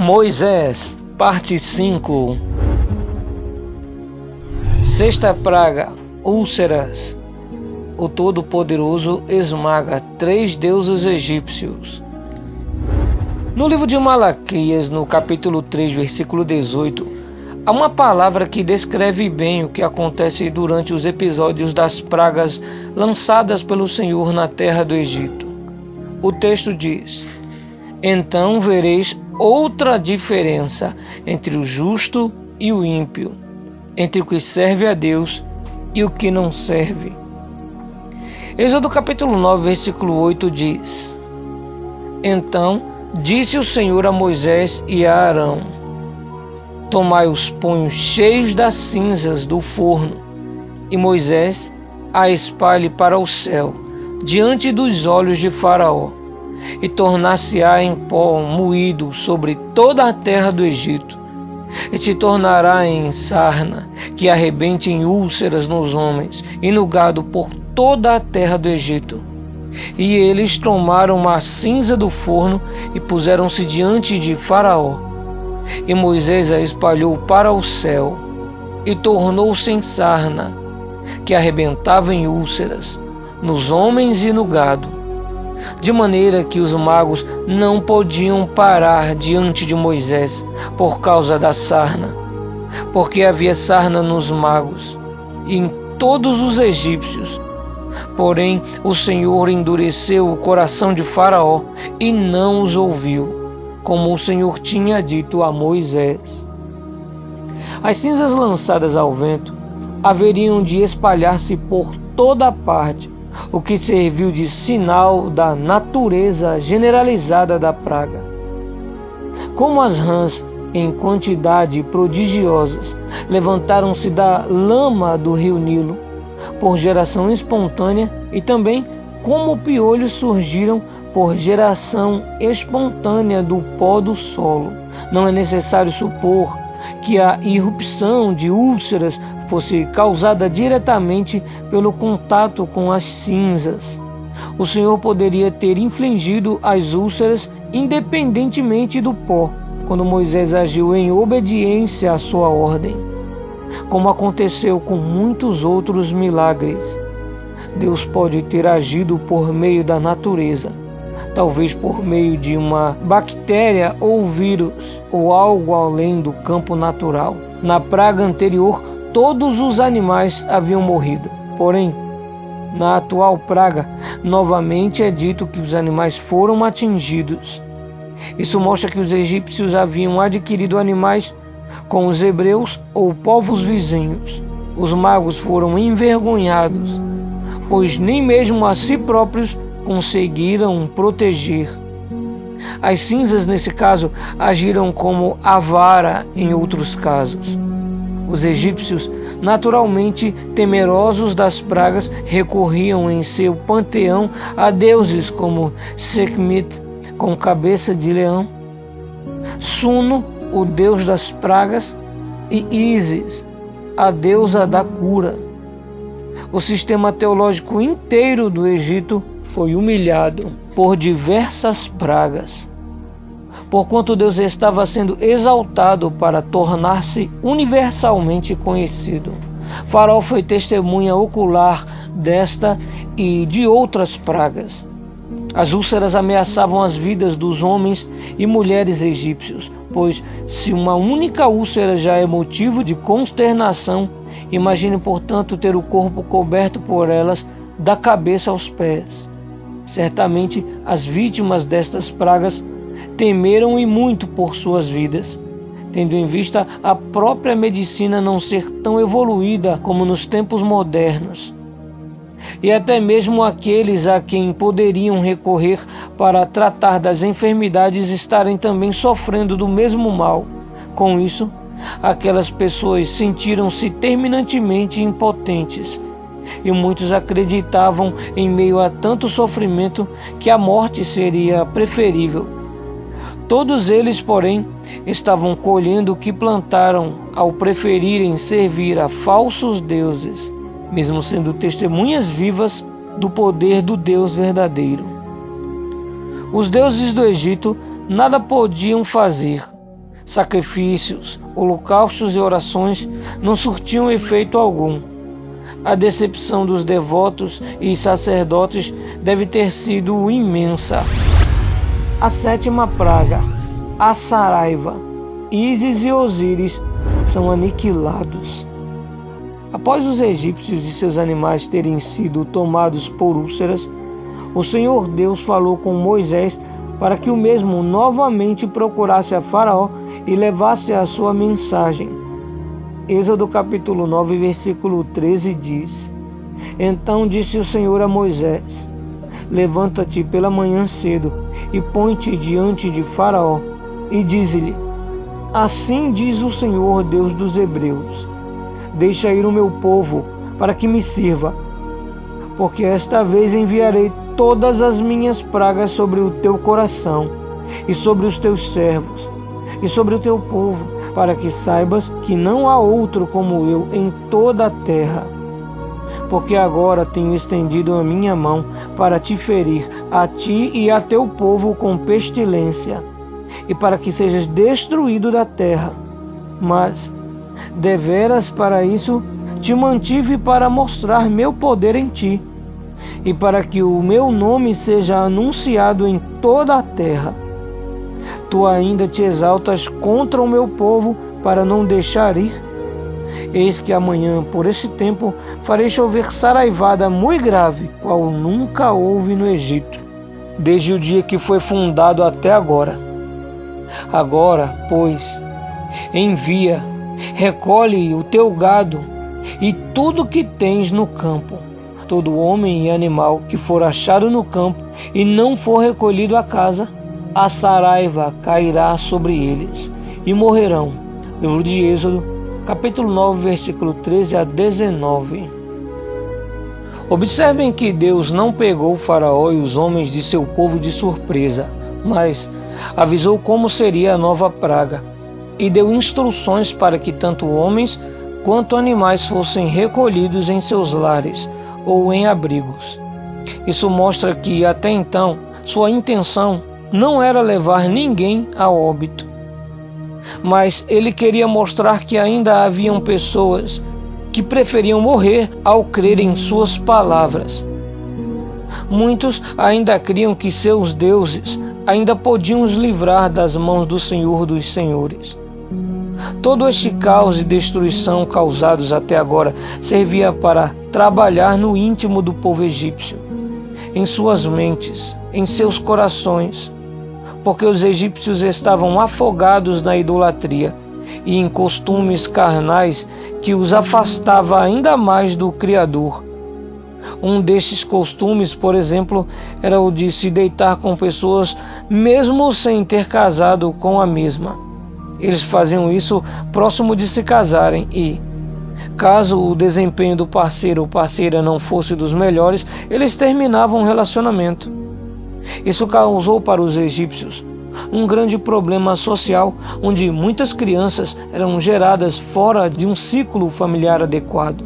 Moisés, parte 5. Sexta praga, úlceras. O Todo-Poderoso esmaga 3 deuses egípcios. No livro de Malaquias, no capítulo 3, versículo 18, há uma palavra que descreve bem o que acontece durante os episódios das pragas lançadas pelo Senhor na terra do Egito. O texto diz: então vereis outra diferença entre o justo e o ímpio, entre o que serve a Deus e o que não serve. Êxodo capítulo 9, versículo 8 diz: então disse o Senhor a Moisés e a Arão: tomai os punhos cheios das cinzas do forno, e Moisés a espalhe para o céu, diante dos olhos de Faraó, e tornar-se-á em pó moído sobre toda a terra do Egito, e se tornará em sarna, que arrebente em úlceras nos homens e no gado por toda a terra do Egito. E eles tomaram a cinza do forno e puseram-se diante de Faraó. E Moisés a espalhou para o céu, e tornou-se em sarna, que arrebentava em úlceras, nos homens e no gado, de maneira que os magos não podiam parar diante de Moisés por causa da sarna, porque havia sarna nos magos e em todos os egípcios. Porém, o Senhor endureceu o coração de Faraó e não os ouviu, como o Senhor tinha dito a Moisés. As cinzas lançadas ao vento haveriam de espalhar-se por toda parte, o que serviu de sinal da natureza generalizada da praga. Como as rãs, em quantidade prodigiosas, levantaram-se da lama do rio Nilo, por geração espontânea, e também como piolhos surgiram por geração espontânea do pó do solo. Não é necessário supor que a irrupção de úlceras fosse causada diretamente pelo contato com as cinzas. O Senhor poderia ter infligido as úlceras independentemente do pó, quando Moisés agiu em obediência à sua ordem, como aconteceu com muitos outros milagres. Deus pode ter agido por meio da natureza, talvez por meio de uma bactéria ou vírus, ou algo além do campo natural. Na praga anterior, todos os animais haviam morrido. Porém, na atual praga, novamente é dito que os animais foram atingidos. Isso mostra que os egípcios haviam adquirido animais com os hebreus ou povos vizinhos. Os magos foram envergonhados, pois nem mesmo a si próprios conseguiram proteger. As cinzas, nesse caso, agiram como a vara em outros casos. Os egípcios, naturalmente temerosos das pragas, recorriam em seu panteão a deuses como Sekhmet, com cabeça de leão, Suno, o deus das pragas, e Ísis, a deusa da cura. O sistema teológico inteiro do Egito foi humilhado por diversas pragas, porquanto Deus estava sendo exaltado para tornar-se universalmente conhecido. Faraó foi testemunha ocular desta e de outras pragas. As úlceras ameaçavam as vidas dos homens e mulheres egípcios, pois se uma única úlcera já é motivo de consternação, imagine, portanto, ter o corpo coberto por elas da cabeça aos pés. Certamente as vítimas destas pragas temeram e muito por suas vidas, tendo em vista a própria medicina não ser tão evoluída como nos tempos modernos, e até mesmo aqueles a quem poderiam recorrer para tratar das enfermidades estarem também sofrendo do mesmo mal. Com isso, aquelas pessoas sentiram-se terminantemente impotentes, e muitos acreditavam, em meio a tanto sofrimento, que a morte seria preferível. Todos eles, porém, estavam colhendo o que plantaram ao preferirem servir a falsos deuses, mesmo sendo testemunhas vivas do poder do Deus verdadeiro. Os deuses do Egito nada podiam fazer, sacrifícios, holocaustos e orações não surtiam efeito algum. A decepção dos devotos e sacerdotes deve ter sido imensa. A sétima praga, a Saraiva. Ísis e Osíris são aniquilados. Após os egípcios e seus animais terem sido tomados por úlceras, o Senhor Deus falou com Moisés para que o mesmo novamente procurasse a Faraó e levasse a sua mensagem. Êxodo capítulo 9, versículo 13 diz: Então disse o Senhor a Moisés: Levanta-te pela manhã cedo e põe-te diante de Faraó e dize-lhe: Assim diz o Senhor Deus dos Hebreus: Deixa ir o meu povo para que me sirva, porque esta vez enviarei todas as minhas pragas sobre o teu coração e sobre os teus servos e sobre o teu povo, para que saibas que não há outro como eu em toda a terra. Porque agora tenho estendido a minha mão para te ferir, a ti e a teu povo com pestilência, e para que sejas destruído da terra. Mas, deveras para isso, te mantive para mostrar meu poder em ti, e para que o meu nome seja anunciado em toda a terra. Tu ainda te exaltas contra o meu povo para não deixar ir? Eis que amanhã, por esse tempo, farei chover saraivada muito grave, qual nunca houve no Egito, desde o dia que foi fundado até agora. Agora, pois, envia, recolhe o teu gado e tudo que tens no campo, todo homem e animal que for achado no campo e não for recolhido à casa, a saraiva cairá sobre eles e morrerão. Livro de Êxodo, capítulo 9, versículo 13 a 19. Observem que Deus não pegou o Faraó e os homens de seu povo de surpresa, mas avisou como seria a nova praga e deu instruções para que tanto homens quanto animais fossem recolhidos em seus lares ou em abrigos. Isso mostra que até então sua intenção não era levar ninguém a óbito, mas ele queria mostrar que ainda haviam pessoas que preferiam morrer ao crer em suas palavras. Muitos ainda criam que seus deuses ainda podiam os livrar das mãos do Senhor dos Senhores. Todo este caos e destruição causados até agora servia para trabalhar no íntimo do povo egípcio, em suas mentes, em seus corações, porque os egípcios estavam afogados na idolatria e em costumes carnais que os afastava ainda mais do Criador. Um destes costumes, por exemplo, era o de se deitar com pessoas mesmo sem ter casado com a mesma. Eles faziam isso próximo de se casarem e, caso o desempenho do parceiro ou parceira não fosse dos melhores, eles terminavam o relacionamento. Isso causou para os egípcios um grande problema social, onde muitas crianças eram geradas fora de um ciclo familiar adequado.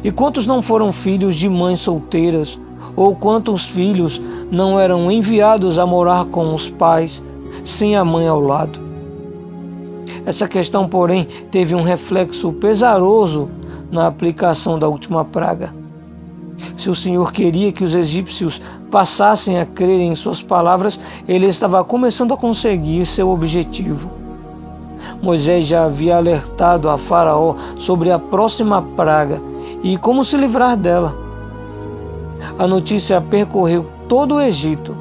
E quantos não foram filhos de mães solteiras, ou quantos filhos não eram enviados a morar com os pais, sem a mãe ao lado? Essa questão, porém, teve um reflexo pesaroso na aplicação da última praga. Se o Senhor queria que os egípcios passassem a crer em suas palavras, ele estava começando a conseguir seu objetivo. Moisés já havia alertado a Faraó sobre a próxima praga e como se livrar dela. A notícia percorreu todo o Egito,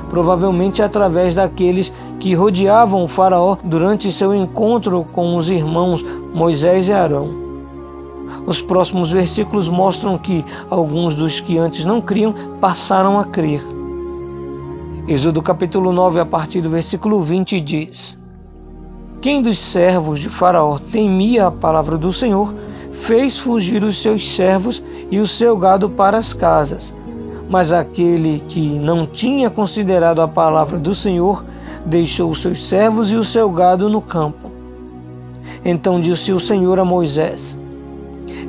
provavelmente através daqueles que rodeavam o Faraó durante seu encontro com os irmãos Moisés e Arão. Os próximos versículos mostram que alguns dos que antes não criam passaram a crer. Êxodo capítulo 9, a partir do versículo 20 diz: Quem dos servos de Faraó temia a palavra do Senhor, fez fugir os seus servos e o seu gado para as casas. Mas aquele que não tinha considerado a palavra do Senhor, deixou os seus servos e o seu gado no campo. Então disse o Senhor a Moisés: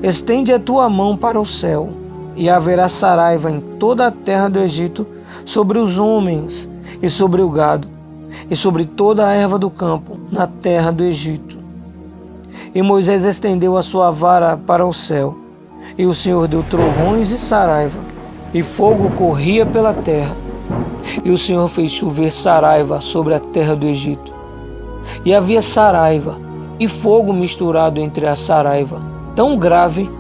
Estende a tua mão para o céu, e haverá saraiva em toda a terra do Egito, sobre os homens, e sobre o gado, e sobre toda a erva do campo, na terra do Egito. E Moisés estendeu a sua vara para o céu, e o Senhor deu trovões e saraiva, e fogo corria pela terra. E o Senhor fez chover saraiva sobre a terra do Egito. E havia saraiva e fogo misturado entre a saraiva, tão grave,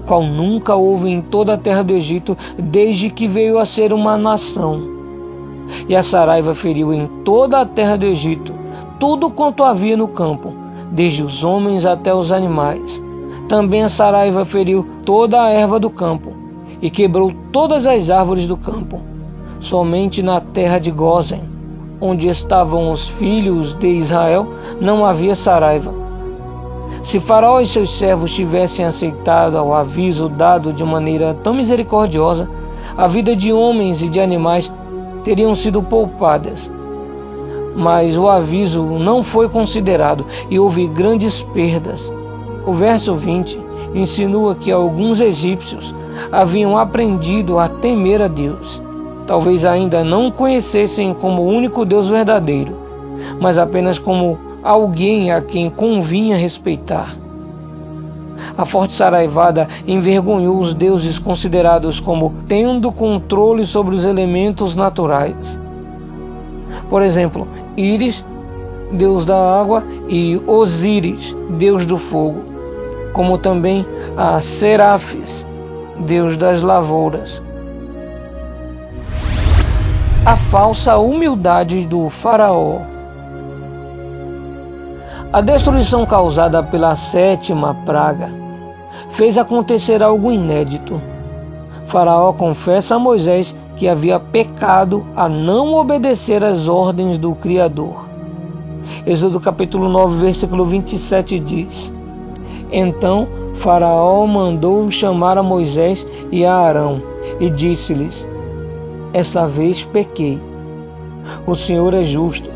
qual nunca houve em toda a terra do Egito, desde que veio a ser uma nação. E a saraiva feriu em toda a terra do Egito tudo quanto havia no campo, desde os homens até os animais. Também a saraiva feriu toda a erva do campo, e quebrou todas as árvores do campo. Somente na terra de Gósen, onde estavam os filhos de Israel, não havia saraiva. Se Faraó e seus servos tivessem aceitado o aviso dado de maneira tão misericordiosa, a vida de homens e de animais teriam sido poupadas. Mas o aviso não foi considerado e houve grandes perdas. O verso 20 insinua que alguns egípcios haviam aprendido a temer a Deus. Talvez ainda não o conhecessem como o único Deus verdadeiro, mas apenas como alguém a quem convinha respeitar. A forte saraivada envergonhou os deuses considerados como tendo controle sobre os elementos naturais. Por exemplo, Íris, deus da água, e Osíris, deus do fogo, como também a Serafes, deus das lavouras. A falsa humildade do Faraó. A destruição causada pela 7ª praga fez acontecer algo inédito. Faraó confessa a Moisés que havia pecado a não obedecer às ordens do Criador. Êxodo capítulo 9, versículo 27 diz: Então Faraó mandou chamar a Moisés e a Arão e disse-lhes: Esta vez pequei. O Senhor é justo,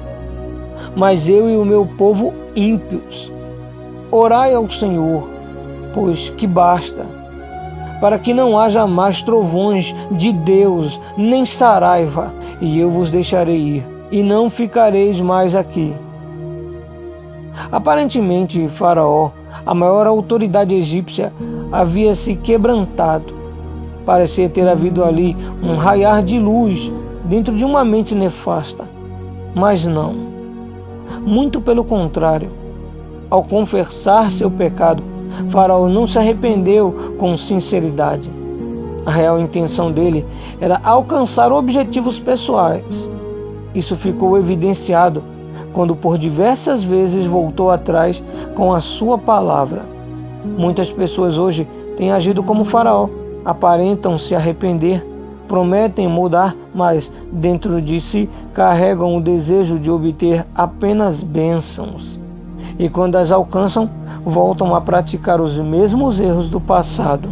mas eu e o meu povo ímpios. Orai ao Senhor, pois que basta, para que não haja mais trovões de Deus, nem saraiva, e eu vos deixarei ir, e não ficareis mais aqui. Aparentemente, Faraó, a maior autoridade egípcia, havia se quebrantado. Parecia ter havido ali um raiar de luz dentro de uma mente nefasta. Mas não. Muito pelo contrário. Ao confessar seu pecado, Faraó não se arrependeu com sinceridade. A real intenção dele era alcançar objetivos pessoais. Isso ficou evidenciado quando por diversas vezes voltou atrás com a sua palavra. Muitas pessoas hoje têm agido como Faraó. Aparentam se arrepender, prometem mudar, mas dentro de si carregam o desejo de obter apenas bênçãos. E quando as alcançam, voltam a praticar os mesmos erros do passado.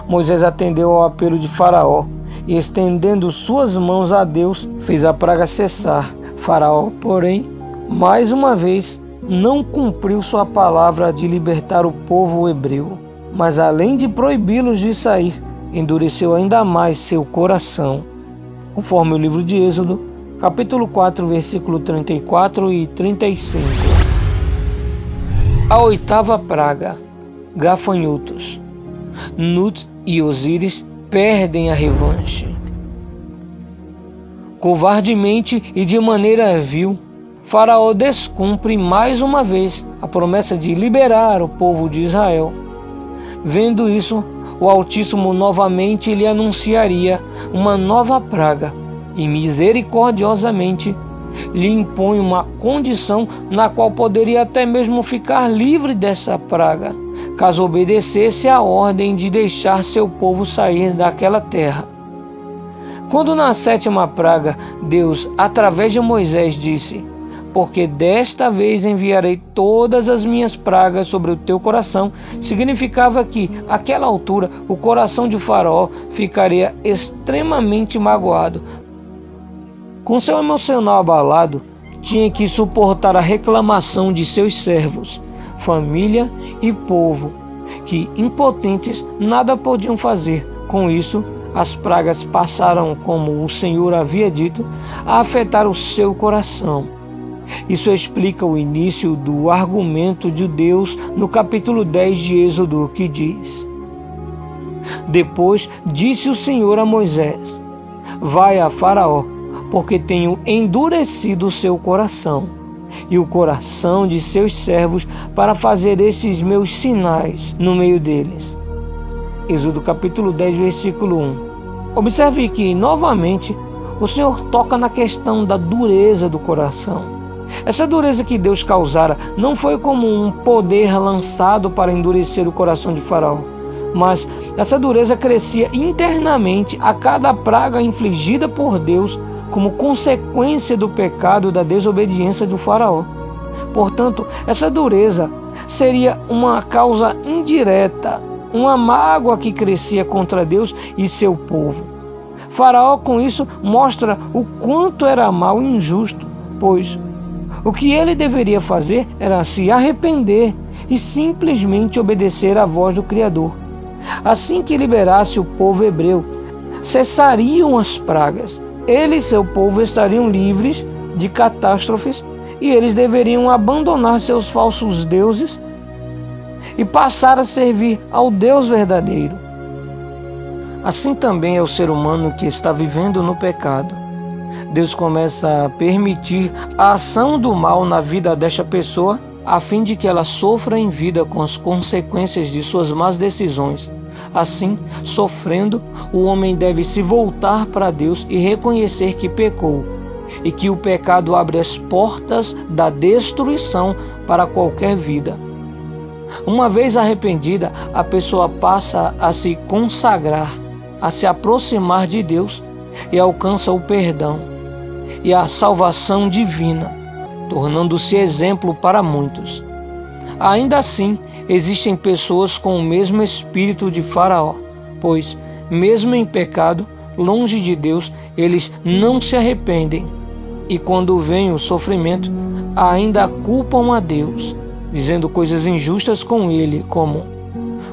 Moisés atendeu ao apelo de Faraó e, estendendo suas mãos a Deus, fez a praga cessar. Faraó, porém, mais uma vez, não cumpriu sua palavra de libertar o povo hebreu. Mas além de proibi-los de sair, endureceu ainda mais seu coração, conforme o livro de Êxodo, capítulo 4, versículo 34 e 35. A 8ª praga, gafanhotos. Nut e Osíris perdem a revanche. Covardemente e de maneira vil, Faraó descumpre mais uma vez a promessa de liberar o povo de Israel. Vendo isso, o Altíssimo novamente lhe anunciaria uma nova praga e misericordiosamente lhe impõe uma condição na qual poderia até mesmo ficar livre dessa praga, caso obedecesse à ordem de deixar seu povo sair daquela terra. Quando na 7ª praga, Deus, através de Moisés, disse: Porque desta vez enviarei todas as minhas pragas sobre o teu coração, significava que, àquela altura, o coração de Faraó ficaria extremamente magoado. Com seu emocional abalado, tinha que suportar a reclamação de seus servos, família e povo, que, impotentes, nada podiam fazer. Com isso, as pragas passaram, como o Senhor havia dito, a afetar o seu coração. Isso explica o início do argumento de Deus no capítulo 10 de Êxodo, que diz: Depois disse o Senhor a Moisés: Vai a Faraó, porque tenho endurecido o seu coração e o coração de seus servos para fazer estes meus sinais no meio deles. Êxodo capítulo 10, versículo 1. Observe que, novamente, o Senhor toca na questão da dureza do coração. Essa dureza que Deus causara não foi como um poder lançado para endurecer o coração de Faraó, mas essa dureza crescia internamente a cada praga infligida por Deus como consequência do pecado da desobediência do Faraó. Portanto, essa dureza seria uma causa indireta, uma mágoa que crescia contra Deus e seu povo. Faraó, com isso, mostra o quanto era mau e injusto, pois o que ele deveria fazer era se arrepender e simplesmente obedecer à voz do Criador. Assim que liberasse o povo hebreu, cessariam as pragas. Ele e seu povo estariam livres de catástrofes e eles deveriam abandonar seus falsos deuses e passar a servir ao Deus verdadeiro. Assim também é o ser humano que está vivendo no pecado. Deus começa a permitir a ação do mal na vida desta pessoa, a fim de que ela sofra em vida com as consequências de suas más decisões. Assim, sofrendo, o homem deve se voltar para Deus e reconhecer que pecou, e que o pecado abre as portas da destruição para qualquer vida. Uma vez arrependida, a pessoa passa a se consagrar, a se aproximar de Deus e alcança o perdão e a salvação divina, tornando-se exemplo para muitos. Ainda assim, existem pessoas com o mesmo espírito de Faraó, pois, mesmo em pecado, longe de Deus, eles não se arrependem. E quando vem o sofrimento, ainda culpam a Deus, dizendo coisas injustas com ele, como: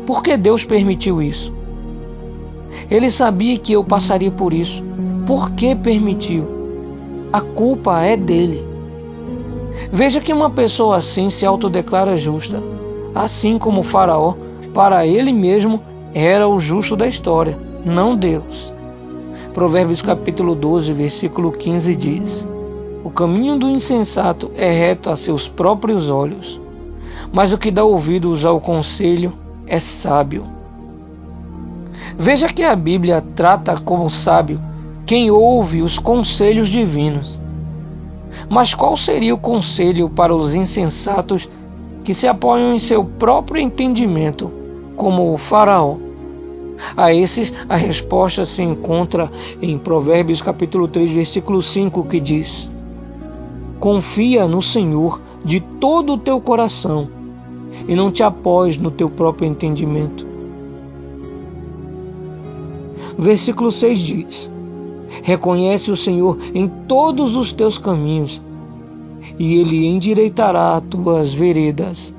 por que Deus permitiu isso? Ele sabia que eu passaria por isso. Por que permitiu? A culpa é dele. Veja que uma pessoa assim se autodeclara justa. Assim como Faraó, para ele mesmo, era o justo da história, não Deus. Provérbios capítulo 12, versículo 15 diz: O caminho do insensato é reto a seus próprios olhos, mas o que dá ouvidos ao conselho é sábio. Veja que a Bíblia trata como sábio quem ouve os conselhos divinos. Mas qual seria o conselho para os insensatos que se apoiam em seu próprio entendimento, como o Faraó? A esses, a resposta se encontra em Provérbios capítulo 3, versículo 5, que diz: Confia no Senhor de todo o teu coração e não te apoies no teu próprio entendimento. Versículo 6 diz: Reconhece o Senhor em todos os teus caminhos, e Ele endireitará as tuas veredas.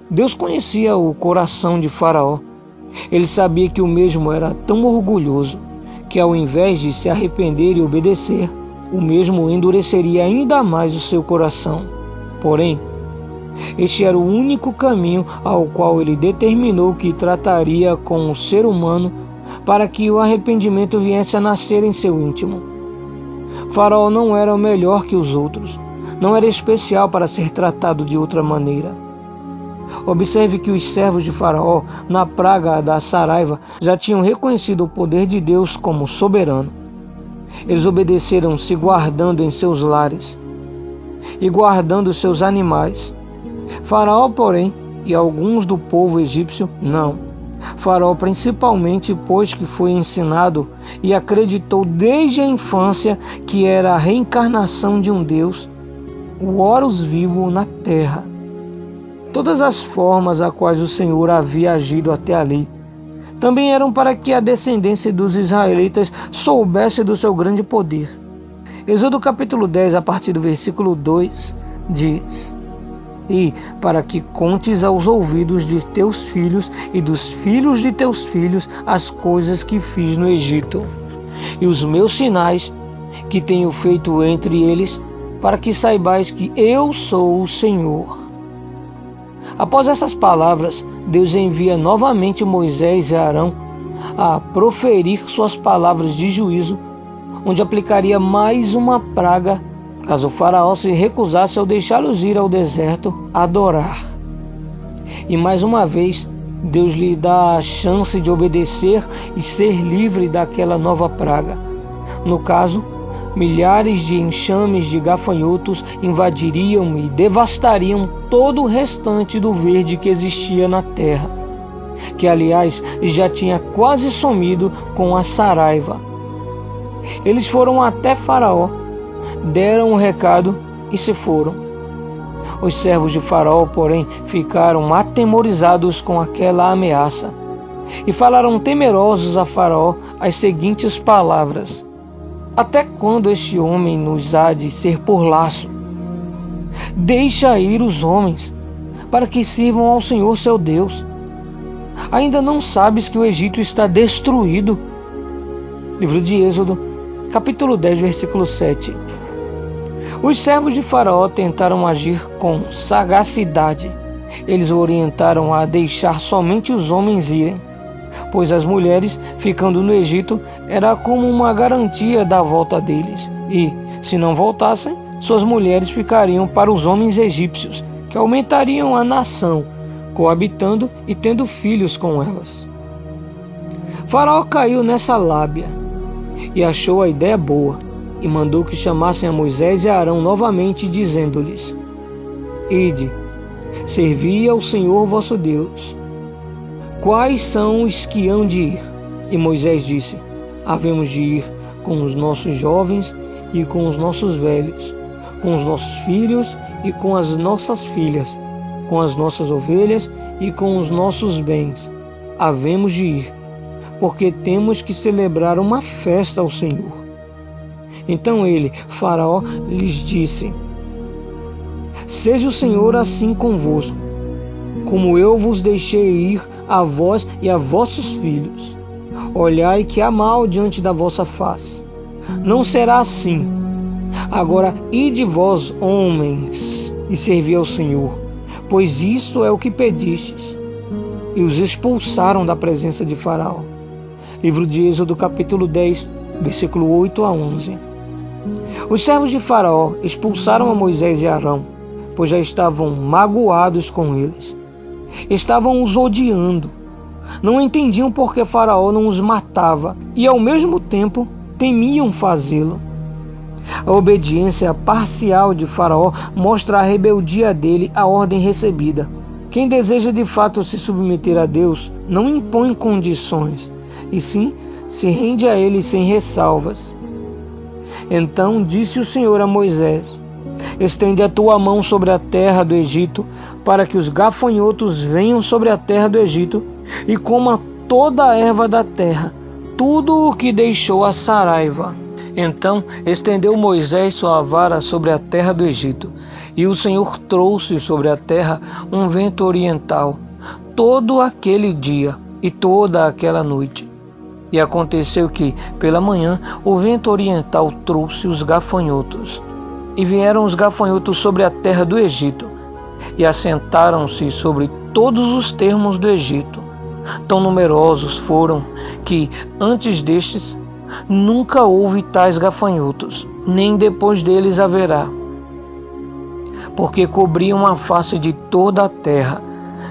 Deus conhecia o coração de Faraó. Ele sabia que o mesmo era tão orgulhoso, que ao invés de se arrepender e obedecer, o mesmo endureceria ainda mais o seu coração. Porém, este era o único caminho ao qual ele determinou que trataria com o ser humano para que o arrependimento viesse a nascer em seu íntimo. Faraó não era o melhor que os outros, não era especial para ser tratado de outra maneira. Observe que os servos de Faraó, na praga da saraiva, já tinham reconhecido o poder de Deus como soberano. Eles obedeceram se guardando em seus lares e guardando seus animais. Faraó, porém, e alguns do povo egípcio, não. Faraó principalmente, pois que foi ensinado e acreditou desde a infância que era a reencarnação de um Deus, o Horus vivo na terra. Todas as formas a quais o Senhor havia agido até ali também eram para que a descendência dos israelitas soubesse do seu grande poder. Êxodo capítulo 10, a partir do versículo 2, diz: E para que contes aos ouvidos de teus filhos e dos filhos de teus filhos as coisas que fiz no Egito, e os meus sinais que tenho feito entre eles, para que saibais que eu sou o Senhor. Após essas palavras, Deus envia novamente Moisés e Arão a proferir suas palavras de juízo, onde aplicaria mais uma praga caso o faraó se recusasse ao deixá-los ir ao deserto adorar. E mais uma vez, Deus lhe dá a chance de obedecer e ser livre daquela nova praga. No caso, milhares de enxames de gafanhotos invadiriam e devastariam todo o restante do verde que existia na terra, que aliás já tinha quase sumido com a saraiva. Eles foram até Faraó, deram o recado e se foram. Os servos de Faraó, porém, ficaram atemorizados com aquela ameaça e falaram temerosos a Faraó as seguintes palavras: até quando este homem nos há de ser por laço? Deixa ir os homens, para que sirvam ao Senhor seu Deus. Ainda não sabes que o Egito está destruído? Livro de Êxodo, capítulo 10, versículo 7. Os servos de Faraó tentaram agir com sagacidade. Eles o orientaram a deixar somente os homens irem, pois as mulheres, ficando no Egito, era como uma garantia da volta deles. E, se não voltassem, suas mulheres ficariam para os homens egípcios, que aumentariam a nação, coabitando e tendo filhos com elas. Faraó caiu nessa lábia e achou a ideia boa, e mandou que chamassem a Moisés e a Arão novamente, dizendo-lhes: ide, servi ao Senhor vosso Deus. Quais são os que hão de ir? E Moisés disse: havemos de ir com os nossos jovens e com os nossos velhos, com os nossos filhos e com as nossas filhas, com as nossas ovelhas e com os nossos bens. Havemos de ir, porque temos que celebrar uma festa ao Senhor. Então ele, Faraó, lhes disse: seja o Senhor assim convosco, como eu vos deixei ir a vós e a vossos filhos. Olhai que há mal diante da vossa face. Não será assim. Agora ide vós, homens, e servi ao Senhor, pois isto é o que pedistes. E os expulsaram da presença de Faraó. Livro de Êxodo, capítulo 10, versículo 8 a 11. Os servos de Faraó expulsaram a Moisés e Arão, pois já estavam magoados com eles. Estavam os odiando. Não entendiam por que Faraó não os matava e, ao mesmo tempo, temiam fazê-lo. A obediência parcial de Faraó mostra a rebeldia dele à ordem recebida. Quem deseja de fato se submeter a Deus não impõe condições, e sim se rende a ele sem ressalvas. Então disse o Senhor a Moisés: estende a tua mão sobre a terra do Egito, para que os gafanhotos venham sobre a terra do Egito e coma toda a erva da terra, tudo o que deixou a saraiva. Então estendeu Moisés sua vara sobre a terra do Egito, e o Senhor trouxe sobre a terra um vento oriental, todo aquele dia e toda aquela noite. E aconteceu que, pela manhã, o vento oriental trouxe os gafanhotos. E vieram os gafanhotos sobre a terra do Egito, e assentaram-se sobre todos os termos do Egito. Tão numerosos foram que, antes destes, nunca houve tais gafanhotos, nem depois deles haverá. Porque cobriam a face de toda a terra,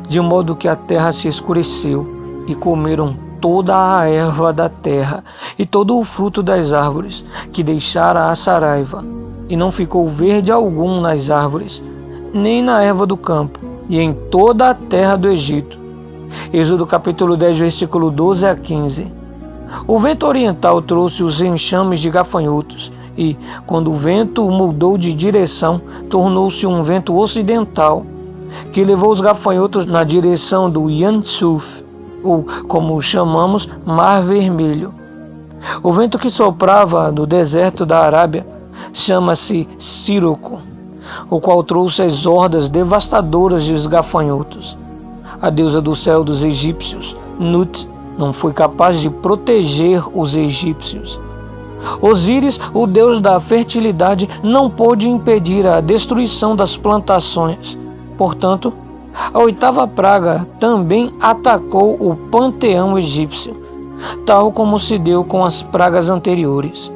de modo que a terra se escureceu, e comeram toda a erva da terra e todo o fruto das árvores, que deixara a saraiva, e não ficou verde algum nas árvores, nem na erva do campo, e em toda a terra do Egito. Êxodo capítulo 10, versículo 12 a 15. O vento oriental trouxe os enxames de gafanhotos, e, quando o vento mudou de direção, tornou-se um vento ocidental, que levou os gafanhotos na direção do Yansuf, ou, como chamamos, Mar Vermelho. O vento que soprava no deserto da Arábia chama-se Síroco, o qual trouxe as hordas devastadoras dos gafanhotos. A deusa do céu dos egípcios, Nut, não foi capaz de proteger os egípcios. Osíris, o deus da fertilidade, não pôde impedir a destruição das plantações. Portanto, a 8ª praga também atacou o panteão egípcio, tal como se deu com as pragas anteriores.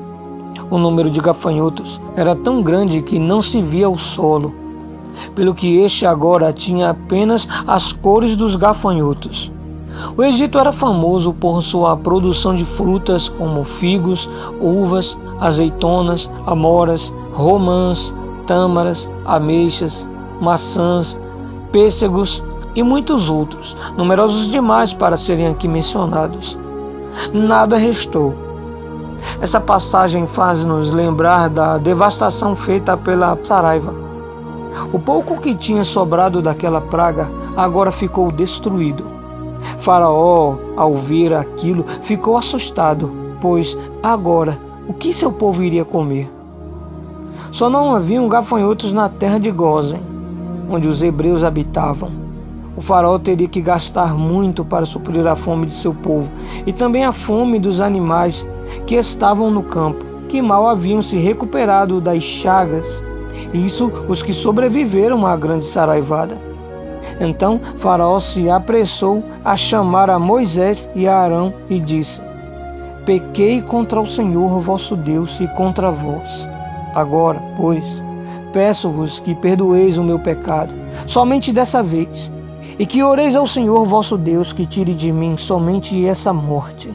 O número de gafanhotos era tão grande que não se via o solo, pelo que este agora tinha apenas as cores dos gafanhotos. O Egito era famoso por sua produção de frutas como figos, uvas, azeitonas, amoras, romãs, tâmaras, ameixas, maçãs, pêssegos e muitos outros, numerosos demais para serem aqui mencionados. Nada restou. Essa passagem faz-nos lembrar da devastação feita pela Saraiva. O pouco que tinha sobrado daquela praga agora ficou destruído. Faraó, ao ver aquilo, ficou assustado, pois agora o que seu povo iria comer? Só não haviam gafanhotos na terra de Gósen, onde os hebreus habitavam. O faraó teria que gastar muito para suprir a fome de seu povo e também a fome dos animais que estavam no campo, que mal haviam se recuperado das chagas, isso os que sobreviveram à grande saraivada. Então Faraó se apressou a chamar a Moisés e a Arão e disse: Pequei contra o Senhor vosso Deus e contra vós. Agora, pois, peço-vos que perdoeis o meu pecado, somente dessa vez, e que oreis ao Senhor vosso Deus que tire de mim somente essa morte.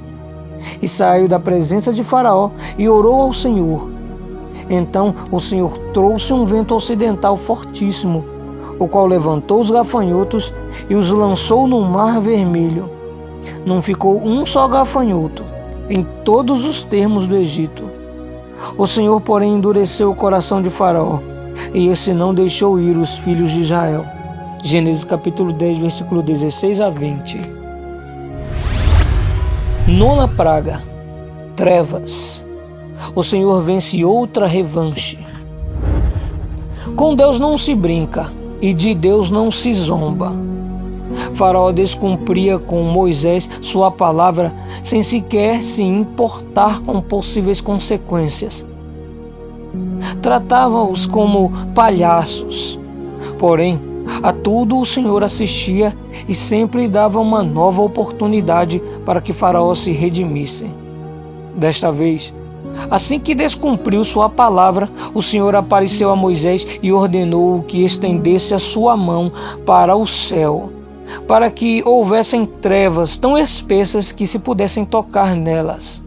E saiu da presença de Faraó e orou ao Senhor. Então o Senhor trouxe um vento ocidental fortíssimo, o qual levantou os gafanhotos e os lançou no mar vermelho. Não ficou um só gafanhoto em todos os termos do Egito. O Senhor, porém, endureceu o coração de Faraó, e esse não deixou ir os filhos de Israel. Gênesis capítulo 10, versículo 16 a 20. 9ª praga, trevas. O Senhor vence outra revanche. Com Deus não se brinca, e de Deus não se zomba. Faraó descumpria com Moisés sua palavra sem sequer se importar com possíveis consequências. Tratava-os como palhaços. Porém, a tudo o Senhor assistia e sempre dava uma nova oportunidade para que Faraó se redimisse. Desta vez, assim que descumpriu sua palavra, o Senhor apareceu a Moisés e ordenou que estendesse a sua mão para o céu, para que houvessem trevas tão espessas que se pudessem tocar nelas.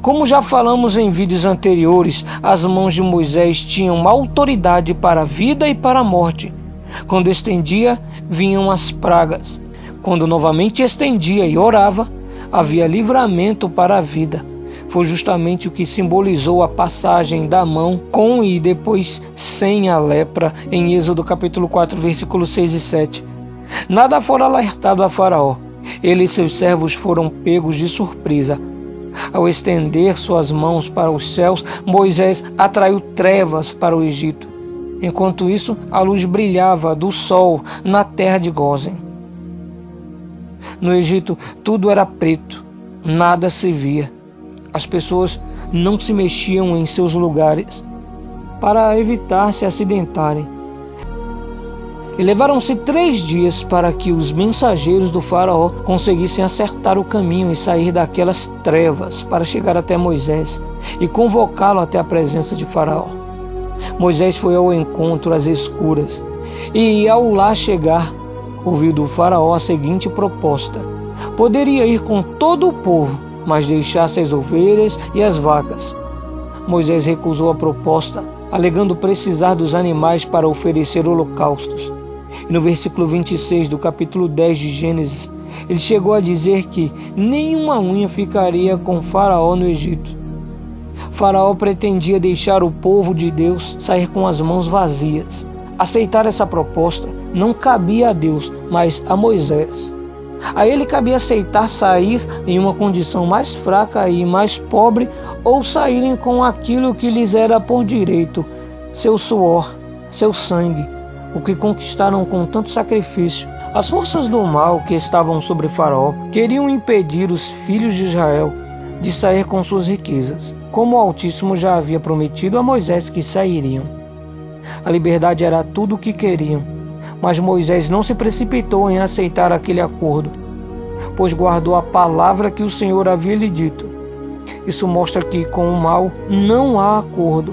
Como já falamos em vídeos anteriores, as mãos de Moisés tinham autoridade para a vida e para a morte. Quando estendia, vinham as pragas. Quando novamente estendia e orava, havia livramento para a vida. Foi justamente o que simbolizou a passagem da mão com e depois sem a lepra em Êxodo capítulo 4, versículos 6 e 7. Nada fora alertado a Faraó. Ele e seus servos foram pegos de surpresa. Ao estender suas mãos para os céus, Moisés atraiu trevas para o Egito. Enquanto isso, a luz brilhava do sol na terra de Gósen. No Egito, tudo era preto, nada se via. As pessoas não se mexiam em seus lugares para evitar se acidentarem. E levaram-se 3 dias para que os mensageiros do faraó conseguissem acertar o caminho e sair daquelas trevas para chegar até Moisés e convocá-lo até a presença de faraó. Moisés foi ao encontro às escuras e, ao lá chegar, ouviu do faraó a seguinte proposta: poderia ir com todo o povo, mas deixasse as ovelhas e as vacas. Moisés recusou a proposta, alegando precisar dos animais para oferecer holocaustos. E no versículo 26 do capítulo 10 de Gênesis, ele chegou a dizer que nenhuma unha ficaria com Faraó no Egito. Faraó pretendia deixar o povo de Deus sair com as mãos vazias. Aceitar essa proposta não cabia a Deus, mas a Moisés. A ele cabia aceitar sair em uma condição mais fraca e mais pobre, ou saírem com aquilo que lhes era por direito, seu suor, seu sangue, o que conquistaram com tanto sacrifício. As forças do mal que estavam sobre Faraó queriam impedir os filhos de Israel de sair com suas riquezas, como o Altíssimo já havia prometido a Moisés que sairiam. A liberdade era tudo o que queriam, mas Moisés não se precipitou em aceitar aquele acordo, pois guardou a palavra que o Senhor havia lhe dito. Isso mostra que com o mal não há acordo.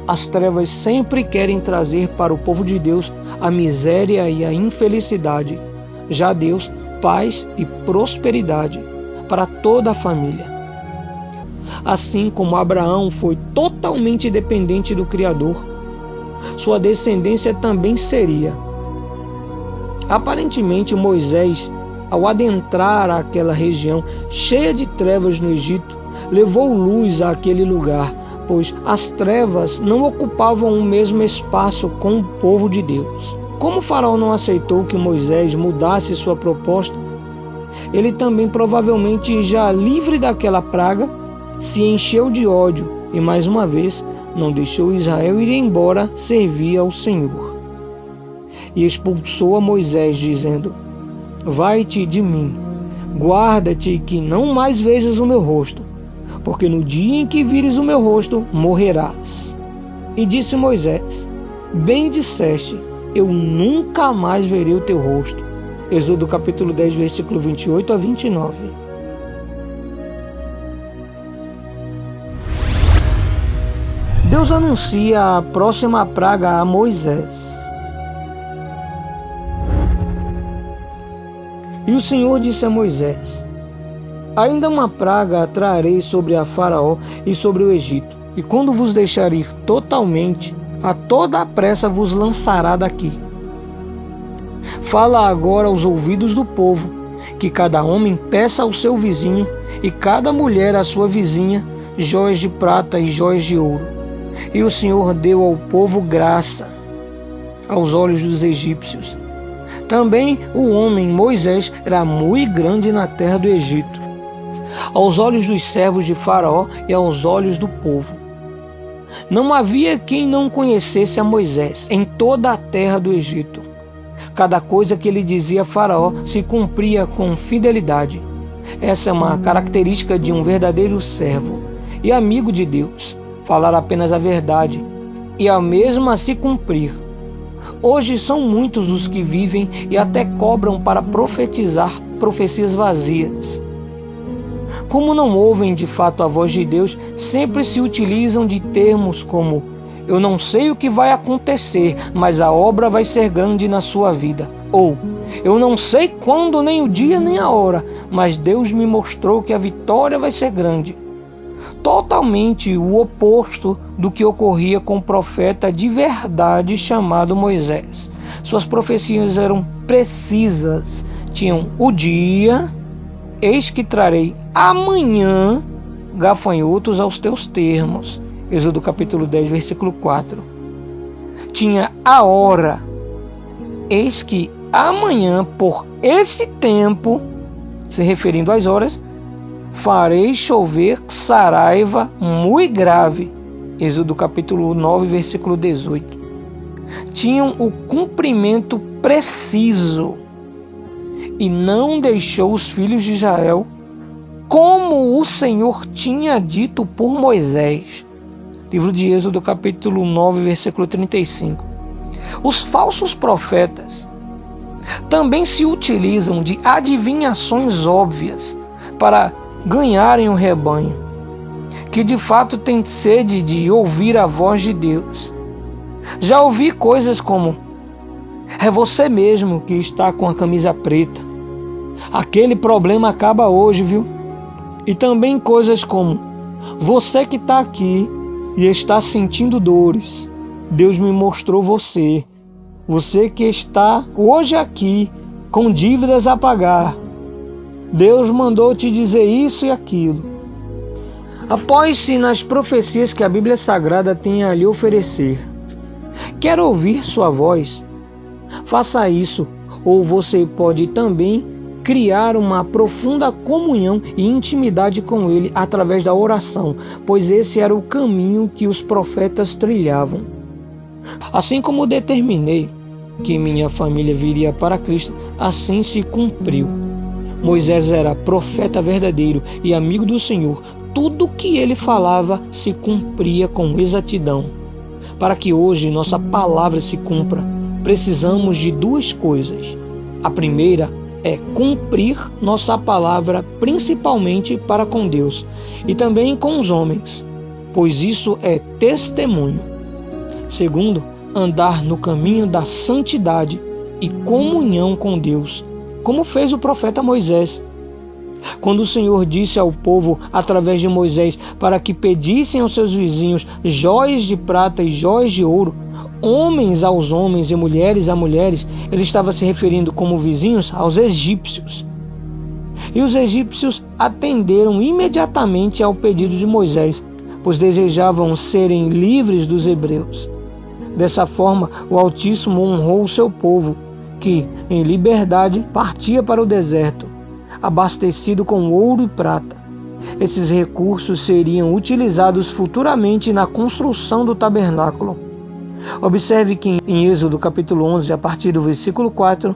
As trevas sempre querem trazer para o povo de Deus a miséria e a infelicidade. Já Deus, paz e prosperidade para toda a família. Assim como Abraão foi totalmente dependente do Criador, sua descendência também seria. Aparentemente, Moisés, ao adentrar aquela região cheia de trevas no Egito, levou luz àquele lugar, pois as trevas não ocupavam o mesmo espaço com o povo de Deus. Como o faraó não aceitou que Moisés mudasse sua proposta, ele também provavelmente, já livre daquela praga, se encheu de ódio e mais uma vez não deixou Israel ir embora servir ao Senhor. E expulsou a Moisés, dizendo: vai-te de mim, guarda-te que não mais vejas o meu rosto, porque no dia em que vires o meu rosto, morrerás. E disse Moisés: bem disseste, eu nunca mais verei o teu rosto. Êxodo capítulo 10, versículo 28 a 29. Deus anuncia a próxima praga a Moisés. E o Senhor disse a Moisés: ainda uma praga trarei sobre a Faraó e sobre o Egito, e quando vos deixar ir totalmente, a toda a pressa vos lançará daqui. Fala agora aos ouvidos do povo, que cada homem peça ao seu vizinho, e cada mulher à sua vizinha, joias de prata e joias de ouro. E o Senhor deu ao povo graça aos olhos dos egípcios. Também o homem Moisés era muito grande na terra do Egito, aos olhos dos servos de Faraó e aos olhos do povo. Não havia quem não conhecesse a Moisés em toda a terra do Egito. Cada coisa que ele dizia a Faraó se cumpria com fidelidade. Essa é uma característica de um verdadeiro servo e amigo de Deus: falar apenas a verdade e a mesma se cumprir. Hoje são muitos os que vivem e até cobram para profetizar profecias vazias. Como não ouvem de fato a voz de Deus, sempre se utilizam de termos como: eu não sei o que vai acontecer, mas a obra vai ser grande na sua vida. Ou, eu não sei quando, nem o dia, nem a hora, mas Deus me mostrou que a vitória vai ser grande. Totalmente o oposto do que ocorria com o profeta de verdade chamado Moisés. Suas profecias eram precisas, tinham o dia: eis que trarei amanhã gafanhotos aos teus termos. Êxodo capítulo 10, versículo 4. Tinha a hora: eis que amanhã, por esse tempo, se referindo às horas, farei chover saraiva muito grave. Êxodo capítulo 9, versículo 18. Tinham o cumprimento preciso e não deixou os filhos de Israel, como o Senhor tinha dito por Moisés. Livro de Êxodo capítulo 9, versículo 35. Os falsos profetas também se utilizam de adivinhações óbvias para ganharem o rebanho, que de fato tem sede de ouvir a voz de Deus. Já ouvi coisas como: é você mesmo que está com a camisa preta, aquele problema acaba hoje, viu? E também coisas como: você que está aqui e está sentindo dores, Deus me mostrou você. Você que está hoje aqui com dívidas a pagar, Deus mandou te dizer isso e aquilo. Apoie-se nas profecias que a Bíblia Sagrada tem a lhe oferecer. Quer ouvir sua voz? Faça isso, ou você pode também criar uma profunda comunhão e intimidade com Ele através da oração, pois esse era o caminho que os profetas trilhavam. Assim como determinei que minha família viria para Cristo, assim se cumpriu. Moisés era profeta verdadeiro e amigo do Senhor. Tudo que ele falava se cumpria com exatidão. Para que hoje nossa palavra se cumpra, precisamos de duas coisas. A primeira é cumprir nossa palavra principalmente para com Deus e também com os homens, pois isso é testemunho. Segundo, andar no caminho da santidade e comunhão com Deus, como fez o profeta Moisés. Quando o Senhor disse ao povo, através de Moisés, para que pedissem aos seus vizinhos jóias de prata e jóias de ouro, homens aos homens e mulheres a mulheres, ele estava se referindo como vizinhos aos egípcios. E os egípcios atenderam imediatamente ao pedido de Moisés, pois desejavam serem livres dos hebreus. Dessa forma, o Altíssimo honrou o seu povo, que, em liberdade, partia para o deserto, abastecido com ouro e prata. Esses recursos seriam utilizados futuramente na construção do tabernáculo. Observe que em Êxodo capítulo 11, a partir do versículo 4,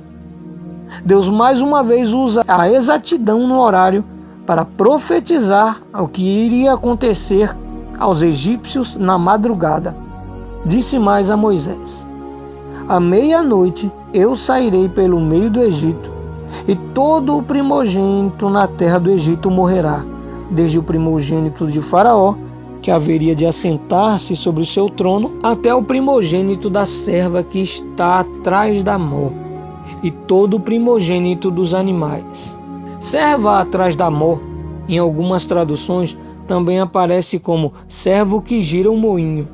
Deus mais uma vez usa a exatidão no horário para profetizar o que iria acontecer aos egípcios na madrugada. Disse mais a Moisés: à meia-noite eu sairei pelo meio do Egito, e todo o primogênito na terra do Egito morrerá, desde o primogênito de Faraó, que haveria de assentar-se sobre o seu trono, até o primogênito da serva que está atrás da mó, e todo o primogênito dos animais. Serva atrás da mó, em algumas traduções, também aparece como servo que gira o moinho.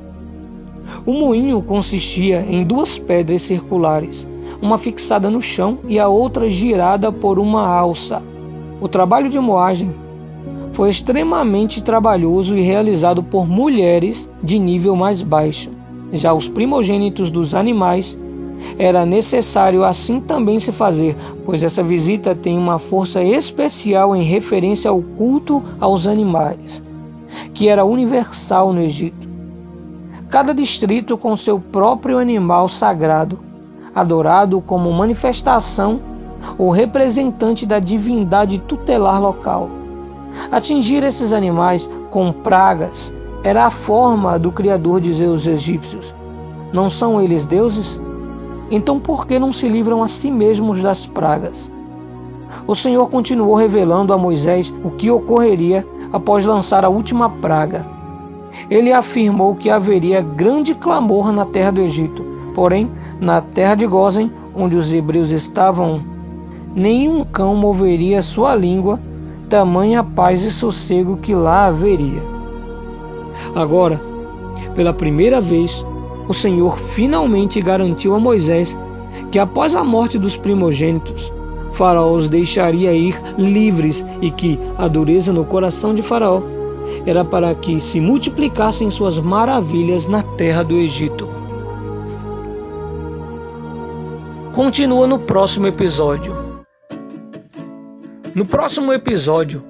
O moinho consistia em duas pedras circulares, uma fixada no chão e a outra girada por uma alça. O trabalho de moagem foi extremamente trabalhoso e realizado por mulheres de nível mais baixo. Já os primogênitos dos animais era necessário assim também se fazer, pois essa visita tem uma força especial em referência ao culto aos animais, que era universal no Egito. Cada distrito com seu próprio animal sagrado, adorado como manifestação ou representante da divindade tutelar local. Atingir esses animais com pragas era a forma do Criador dizer aos egípcios: não são eles deuses? Então por que não se livram a si mesmos das pragas? O Senhor continuou revelando a Moisés o que ocorreria após lançar a última praga. Ele afirmou que haveria grande clamor na terra do Egito, porém, na terra de Gósen, onde os hebreus estavam, nenhum cão moveria sua língua, tamanha paz e sossego que lá haveria. Agora, pela primeira vez, o Senhor finalmente garantiu a Moisés que após a morte dos primogênitos, Faraó os deixaria ir livres e que a dureza no coração de Faraó era para que se multiplicassem suas maravilhas na terra do Egito. Continua no próximo episódio. No próximo episódio,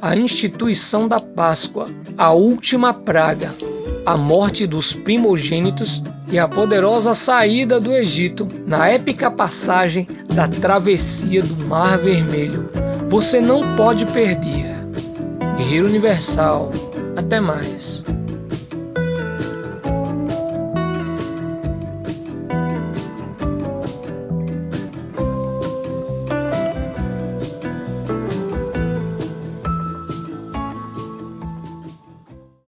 a instituição da Páscoa, a última praga, a morte dos primogênitos e a poderosa saída do Egito na épica passagem da travessia do Mar Vermelho. Você não pode perder. Guerreiro Universal, até mais.